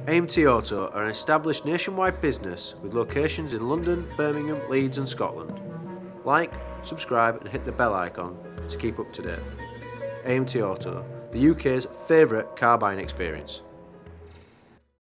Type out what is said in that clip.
AMT Auto are an established nationwide business with locations in London, Birmingham, Leeds and Scotland. Like, subscribe and hit the bell icon to keep up to date. AMT Auto, the UK's favourite car buying experience.